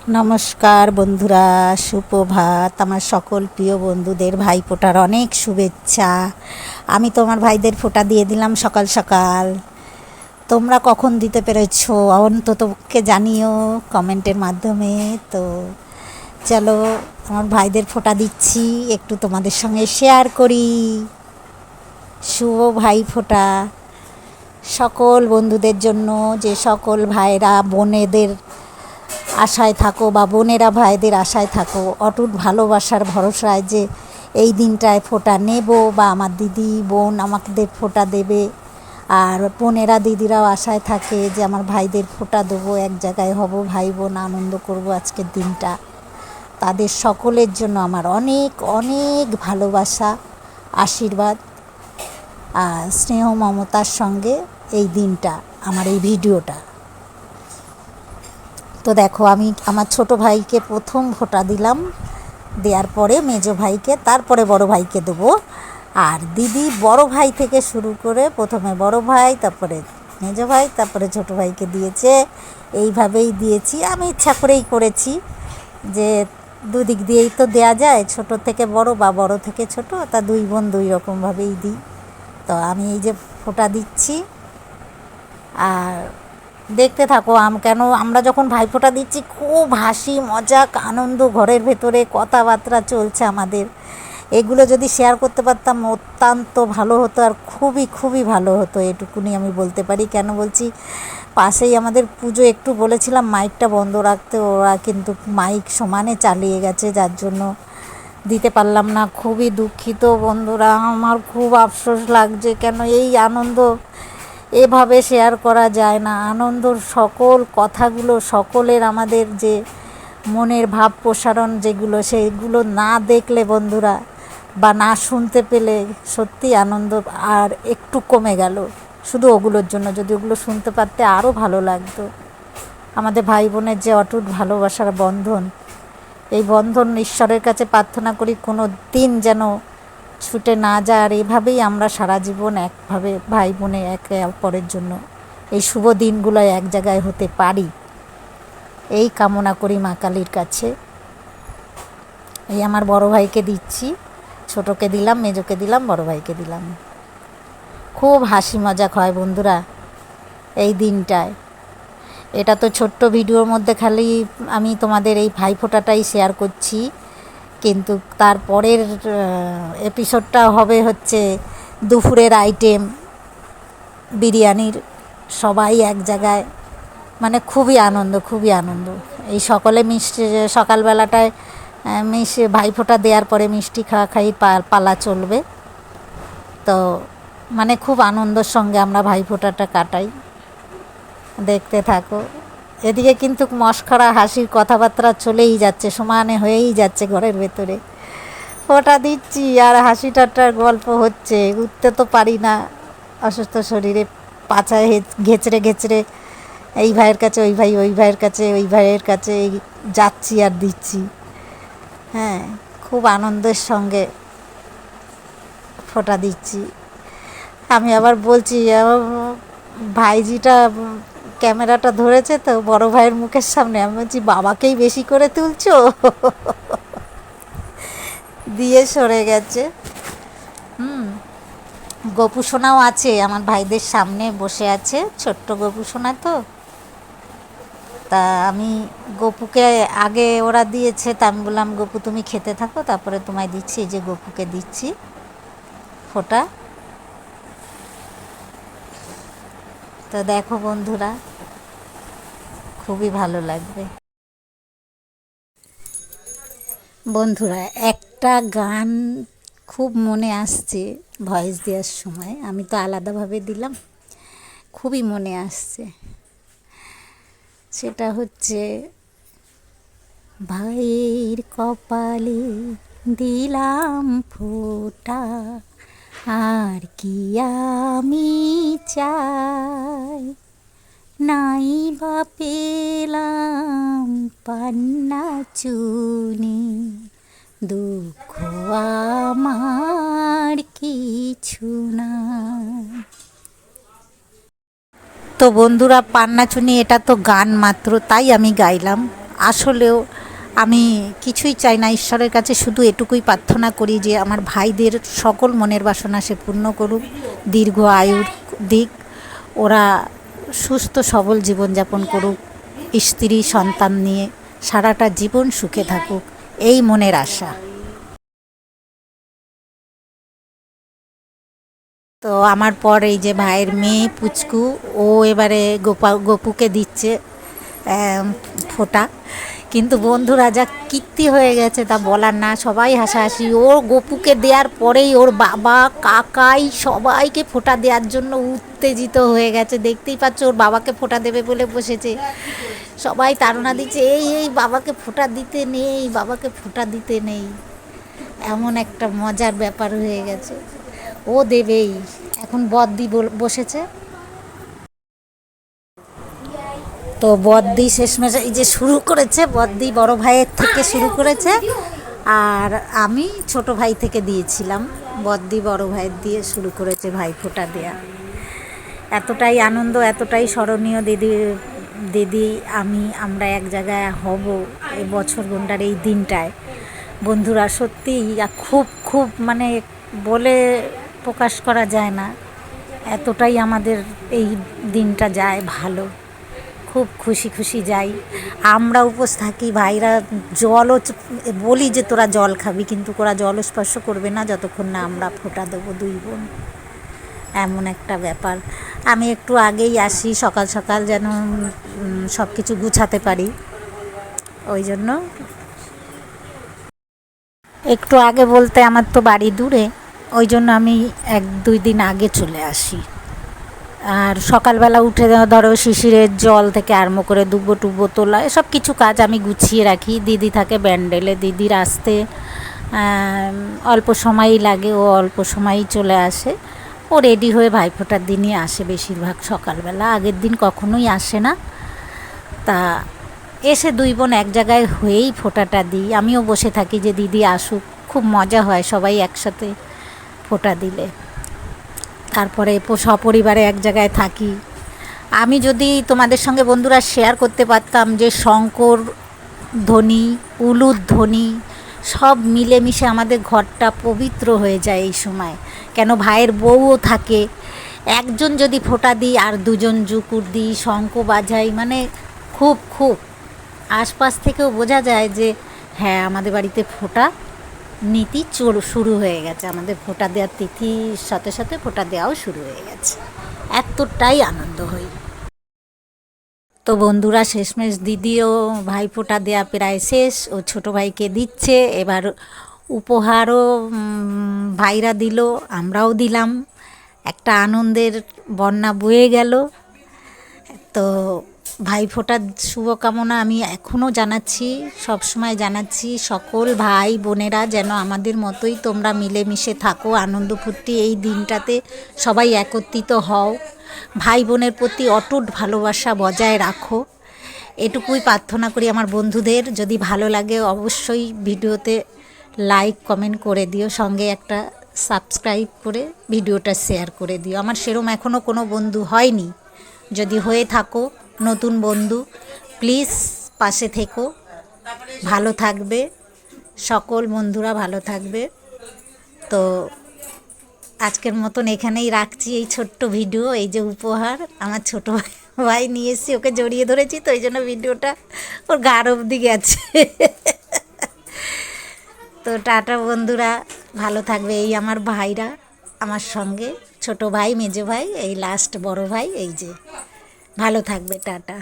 নমস্কার বন্ধুরা, সুপ্রভাত। আমার সকল প্রিয় বন্ধুদের ভাইফোঁটার অনেক শুভেচ্ছা। আমি তোমার ভাইদের ফোঁটা দিয়ে দিলাম সকাল সকাল। তোমরা কখন দিতে পেরেছো অন্ততকে জানিও কমেন্টের মাধ্যমে। তো চলো, আমার ভাইদের ফোঁটা দিচ্ছি, একটু তোমাদের সঙ্গে শেয়ার করি। শুভ ভাইফোঁটা সকল বন্ধুদের জন্য, যে সকল ভাইরা বোনেদের আশায় থাকো বা বোনেরা ভাইদের আশায় থাকো, অটুট ভালোবাসার ভরসায় যে এই দিনটায় ফোঁটা নেব, বা আমার দিদি বোন আমাদের ফোঁটা দেবে, আর বোনেরা দিদিরাও আশায় থাকে যে আমার ভাইদের ফোঁটা দেবো, এক জায়গায় হব, ভাই বোন আনন্দ করব আজকের দিনটা। তাদের সকলের জন্য আমার অনেক অনেক ভালোবাসা, আশীর্বাদ আর স্নেহ মমতার সঙ্গে এই দিনটা, আমার এই ভিডিওটা। তো দেখো, আমি আমার ছোট ভাইকে প্রথম ফোঁটা দিলাম, দেওয়ার পরে মেজো ভাইকে, তারপরে বড় ভাইকে দেবো। আর দিদি বড় ভাই থেকে শুরু করে প্রথমে বড় ভাই, তারপরে মেজো ভাই, তারপরে ছোট ভাইকে দিয়েছে। এইভাবেই দিয়েছি, আমি ইচ্ছা করেই করেছি যে দুদিক দিয়েই তো দেয়া যায়, ছোট থেকে বড় বা বড় থেকে ছোট, তা দুই বোন দুই রকমভাবেই দিই। তো আমি এই যে ফোঁটা দিচ্ছি, আর দেখতে থাকো। কেন আমরা যখন ভাইফোঁটা দিচ্ছি খুব হাসি মজাক আনন্দ ঘরের ভেতরে, কথাবার্তা চলছে আমাদের। এগুলো যদি শেয়ার করতে পারতাম অত্যন্ত ভালো হতো, আর খুবই খুবই ভালো হতো, এটুকুনি আমি বলতে পারি। কেন বলছি, পাশেই আমাদের পুজো, একটু বলেছিলাম মাইকটা বন্ধ রাখতে, ওরা কিন্তু মাইক সমানে চালিয়ে গেছে, যার জন্য দিতে পারলাম না। খুবই দুঃখিত বন্ধুরা, আমার খুব আফসোস লাগছে। কেন এই আনন্দ এভাবে শেয়ার করা যায় না। আনন্দর সকল কথাগুলো, সকলের আমাদের যে মনের ভাব প্রসারণ যেগুলো, সেগুলো না দেখলে বন্ধুরা, বা না শুনতে পেলে সত্যি আনন্দ আর একটু কমে গেল। শুধু ওগুলোর জন্য, যদি ওগুলো শুনতে পারতে আরও ভালো লাগতো। আমাদের ভাই বোনের যে অটুট ভালোবাসার বন্ধন, এই বন্ধন ঈশ্বরের কাছে প্রার্থনা করি কোনো দিন যেন ছুটে না যায়। আর এভাবেই আমরা সারা জীবন একভাবে ভাই বোনে একে অপরের জন্য এই শুভ দিনগুলো এক জায়গায় হতে পারি, এই কামনা করি মা কালীর কাছে। এই আমার বড় ভাইকে দিচ্ছি, ছোটোকে দিলাম, মেজোকে দিলাম, বড় ভাইকে দিলাম। খুব হাসি মজাক হয় বন্ধুরা এই দিনটায়। এটা তো ছোট্ট ভিডিওর মধ্যে খালি আমি তোমাদের এই ভাইফোঁটাটাই শেয়ার করছি, কিন্তু তারপরের এপিসোডটা হবে হচ্ছে দুপুরের আইটেম, বিরিয়ানির, সবাই এক জায়গায়, মানে খুবই আনন্দ, খুবই আনন্দ। এই সকলে মিষ্টি, সকালবেলাটায় ভাইফোঁটা দেওয়ার পরে মিষ্টি খাওয়া খাই পালা চলবে। তো মানে খুব আনন্দের সঙ্গে আমরা ভাইফোঁটাটা কাটাই। দেখতে থাকো। এদিকে কিন্তু মশকরা হাসির কথাবার্তা চলেই যাচ্ছে, সমানে হয়েই যাচ্ছে ঘরের ভেতরে। ফোঁটা দিচ্ছি আর হাসি ঠাট্টার গল্প হচ্ছে, উঠতে তো পারি না অসুস্থ শরীরে, পাছায় ঘেঁচড়ে ঘেঁচড়ে এই ভাইয়ের কাছে ওই ভাই, ওই ভাইয়ের কাছে ওই ভাইয়ের কাছে যাচ্ছি আর দিচ্ছি। হ্যাঁ, খুব আনন্দের সঙ্গে ফোঁটা দিচ্ছি। আমি আবার বলছি, ভাইজিটা ক্যামেরাটা ধরেছে তো বড় ভাইয়ের মুখের সামনে, আমি বলছি বাবাকেই বেশি করে তুলছো। দিয়ে সরে গেছে। গোপু সোনাও আছে আমার ভাইদের সামনে বসে আছে, ছোট্ট গোপু সোনা। তো তা আমি গোপুকে আগে ওরা দিয়েছে, তা আমি বললাম গোপু তুমি খেতে থাকো, তারপরে তোমায় দিচ্ছি। এই যে গোপুকে দিচ্ছি ফোঁটা। তো দেখো বন্ধুরা, খুবই ভালো লাগবে। বন্ধুরা, একটা গান খুব মনে আসছে ভয়েস দেওয়ার সময়, আমি তো আলাদাভাবে দিলাম, খুবই মনে আসছে। সেটা হচ্ছে, ভাইয়ের কপালে দিলাম ফোঁটা, আর কি আমি চাই, নাই বা পেলাম পান্না চুনি, দুঃখ আমার কিছু না। তো বন্ধুরা, পান্না চুনি এটা তো গান মাত্র, তাই আমি গাইলাম, আসলেও আমি কিছুই চাই না, ঈশ্বরের কাছে শুধু এটুকুই প্রার্থনা করি যে আমার ভাইদের সকল মনের বাসনা সে পূর্ণ করুক, দীর্ঘ আয়ুর দিক, ওরা সুস্থ সবল জীবনযাপন করুক, স্ত্রী সন্তান নিয়ে সারাটা জীবন সুখে থাকুক, এই মনের আশা। তো আমার পর এই যে ভাইয়ের মেয়ে পুচকু, ও এবারে গপুকে দিচ্ছে ফোঁটা। কিন্তু বন্ধুরা যা কীর্তি হয়ে গেছে তা বলার না, সবাই হাসাহাসি। ওর গপুকে দেওয়ার পরেই ওর বাবা কাকাই সবাইকে ফোঁটা দেওয়ার জন্য উত্তেজিত হয়ে গেছে। দেখতেই পাচ্ছ ওর বাবাকে ফোঁটা দেবে বলে বসেছে, সবাই তাড়না দিচ্ছে, এই এই বাবাকে ফোঁটা দিতে নেই, বাবাকে ফোঁটা দিতে নেই। এমন একটা মজার ব্যাপার হয়ে গেছে, ও দেবেই। এখন বদ্দি বসেছে, তো বদ্দি শেষমেশ এই যে শুরু করেছে, বদ্দি বড় ভাইয়ের থেকে শুরু করেছে, আর আমি ছোট ভাই থেকে দিয়েছিলাম। বদ্দি বড় ভাইয়ের দিয়ে শুরু করেছে ভাই ফোঁটা দেয়া। এতটাই আনন্দ, এতটাই স্মরণীয় দিদি দিদি আমরা এক জায়গায় হব এই বছর গন্ডার এই দিনটায়। বন্ধুরা সত্যি খুব খুব মানে বলে প্রকাশ করা যায় না, এতটাই আমাদের এই দিনটা যায় ভালো, খুব খুশি খুশি যাই। আমরা উপোস থাকি, ভাইরা জলও বলি যে তোরা জল খাবি, কিন্তু ওরা জল স্পর্শ করবে না যতক্ষণ না আমরা ফোঁটা দেবো দুই বোন। এমন একটা ব্যাপার। আমি একটু আগেই আসি, সকাল সকাল যেন সব কিছু গুছাতে পারি, ওই জন্য একটু আগে বলতে আমার তো বাড়ি দূরে, ওই জন্য আমি 1-2 দিন আগে চলে আসি। আর সকালবেলা উঠে ধরো শিশিরের জল থেকে আরম্ভ করে দুব্বো টুব্বো তোলা, এসব কিছু কাজ আমি গুছিয়ে রাখি। দিদি থাকে ব্যান্ডেলে, দিদির আসতে অল্প সময়ই লাগে, ও অল্প সময়ই চলে আসে। ও রেডি হয়ে ভাইফোঁটার দিনই আসে বেশিরভাগ সকালবেলা, আগের দিন কখনোই আসে না। তা এসে দুই বোন এক জায়গায় হয়েই ফোঁটাটা দিই। আমিও বসে থাকি যে দিদি আসুক, খুব মজা হয় সবাই একসাথে ফোঁটা দিলে। তারপরে সপরিবারে এক জায়গায় থাকি। আমি যদি তোমাদের সঙ্গে বন্ধুরা শেয়ার করতে পারতাম যে শঙ্কর ধ্বনি, উলুর ধ্বনি সব মিলেমিশে আমাদের ঘরটা পবিত্র হয়ে যায় এই সময়। কেন ভাইয়ের বউও থাকে, একজন যদি ফোঁটা দিই আর দুজন জুকুর দিই, শঙ্খ বাজাই, মানে খুব খুব আশপাশ থেকেও বোঝা যায় যে হ্যাঁ আমাদের বাড়িতে ফোঁটা নীতি শুরু হয়ে গেছে, আমাদের ফোঁটা দেওয়ার তিথির সাথে সাথে ফোঁটা দেওয়াও শুরু হয়ে গেছে। এতটাই আনন্দ হই। তো বন্ধুরা শেষমেশ দিদিও ভাই ফোঁটা দেওয়া প্রায় শেষ, ও ছোটো ভাইকে দিচ্ছে। এবার উপহারও ভাইরা দিল, আমরাও দিলাম, একটা আনন্দের বন্যা বয়ে গেল। তো ভাই ফোঁটার শুভকামনা আমি এখনও জানাচ্ছি, সবসময় জানাচ্ছি, সকল ভাই বোনেরা যেন আমাদের মতোই তোমরা মিলেমিশে থাকো, আনন্দ ফুর্তি এই দিনটাতে সবাই একত্রিত হও, ভাই বোনের প্রতি অটুট ভালোবাসা বজায় রাখো, এটুকুই প্রার্থনা করি আমার বন্ধুদের। যদি ভালো লাগে অবশ্যই ভিডিওতে লাইক কমেন্ট করে দিও, সঙ্গে একটা সাবস্ক্রাইব করে ভিডিওটা শেয়ার করে দিও। আমার সেরম এখনও কোনো বন্ধু হয়নি, যদি হয়ে থাকো নতুন বন্ধু প্লিজ পাশে থেকো, ভালো থাকবে, সকল বন্ধুরা ভালো থাকবে। তো আজকের মতন এখানেই রাখছি এই ছোট্ট ভিডিও। এই যে উপহার আমার ছোট ভাই নিয়ে এসেছি, ওকে জড়িয়ে ধরেছি, তো এই জন্য ভিডিওটা ওর গাঢ় অবধি গেছে। তো টাটা বন্ধুরা, ভালো থাকবে। এই আমার ভাইরা আমার সঙ্গে, ছোট ভাই, মেজো ভাই, এই লাস্ট বড় ভাই, এই যে ভালো থাকবে, টাটা।